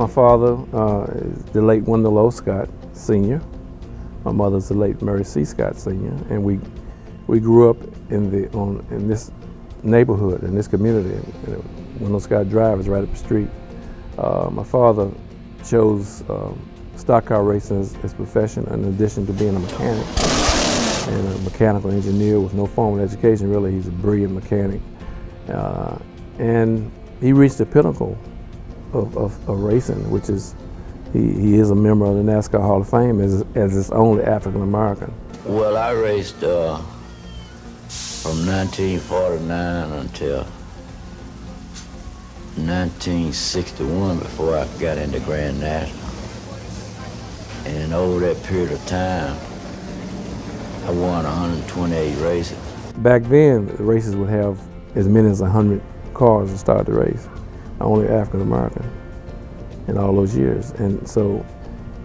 My father is the late Wendell Scott Sr. My mother's the late Mary C. Scott Sr. And we grew up in this neighborhood, in this community. Wendell Scott Drive is right up the street. My father chose stock car racing as his profession, in addition to being a mechanic and a mechanical engineer with no formal education. Really, he's a brilliant mechanic. And he reached the pinnacle of racing, which is he is a member of the NASCAR Hall of Fame as its only African American. Well, I raced from 1949 until 1961 before I got into Grand National. And over that period of time, I won 128 races. Back then, the races would have as many as 100 cars to start the race. Only African American in all those years. And so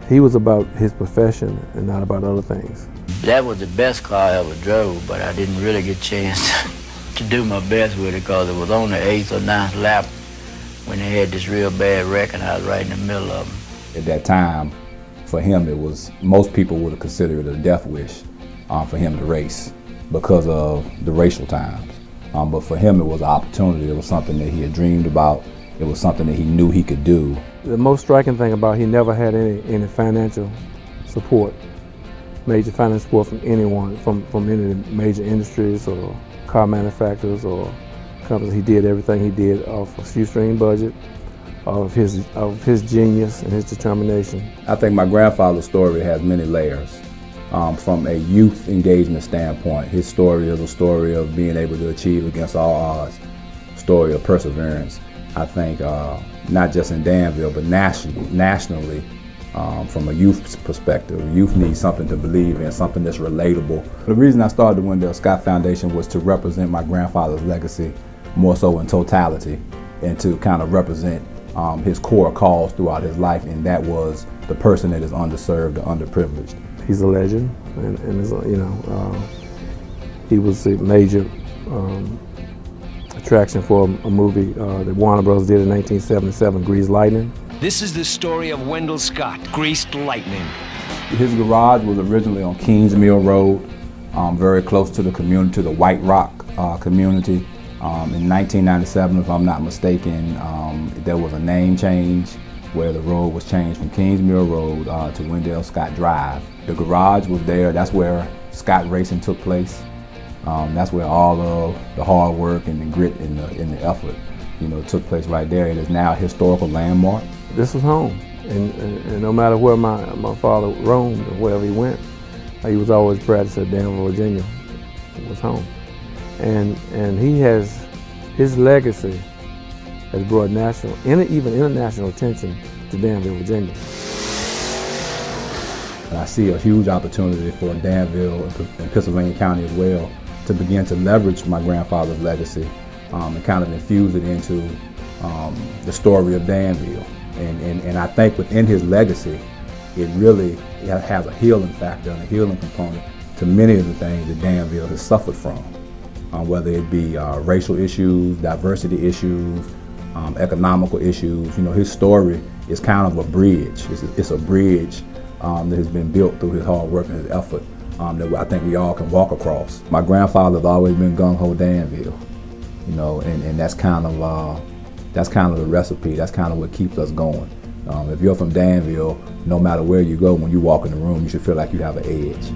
he was about his profession and not about other things. That was the best car I ever drove, but I didn't really get a chance to do my best with it because it was on the 8th or 9th lap when they had this real bad wreck and I was right in the middle of them. At that time, for him, it was, most people would have considered it a death wish for him to race because of the racial times. But for him, it was an opportunity. It was something that he had dreamed about. It was something that he knew he could do. The most striking thing about he never had any financial support, major financial support from anyone, from any major industries or car manufacturers or companies. He did everything he did off a shoestring budget, of his genius and his determination. I think my grandfather's story has many layers. From a youth engagement standpoint, his story is a story of being able to achieve against all odds, story of perseverance. I think not just in Danville, but nationally, from a youth perspective, youth needs something to believe in, something that's relatable. The reason I started the Wendell Scott Foundation was to represent my grandfather's legacy more so in totality and to kind of represent his core cause throughout his life, and that was the person that is underserved or underprivileged. He's a legend, and is, he was a major attraction for a movie that Warner Bros. Did in 1977, Greased Lightning. This is the story of Wendell Scott, Greased Lightning. His garage was originally on Kings Mill Road, very close to the community, to the White Rock community. In 1997, if I'm not mistaken, there was a name change where the road was changed from Kings Mill Road to Wendell Scott Drive. The garage was there. That's where Scott racing took place. That's where all of the hard work and the grit and the effort, took place right there. It is now a historical landmark. This was home, and no matter where my father roamed or wherever he went, he was always proud to say Danville, Virginia was home. And his legacy has brought national and even international attention to Danville, Virginia. I see a huge opportunity for Danville and Pennsylvania County as well to begin to leverage my grandfather's legacy and kind of infuse it into the story of Danville. And I think within his legacy, it really has a healing factor and a healing component to many of the things that Danville has suffered from, whether it be racial issues, diversity issues, economical issues. His story is kind of a bridge. It's a bridge that has been built through his hard work and his effort that I think we all can walk across. My grandfather's always been gung-ho Danville, and that's kind of the recipe. That's kind of what keeps us going. If you're from Danville, no matter where you go, when you walk in the room, you should feel like you have an edge.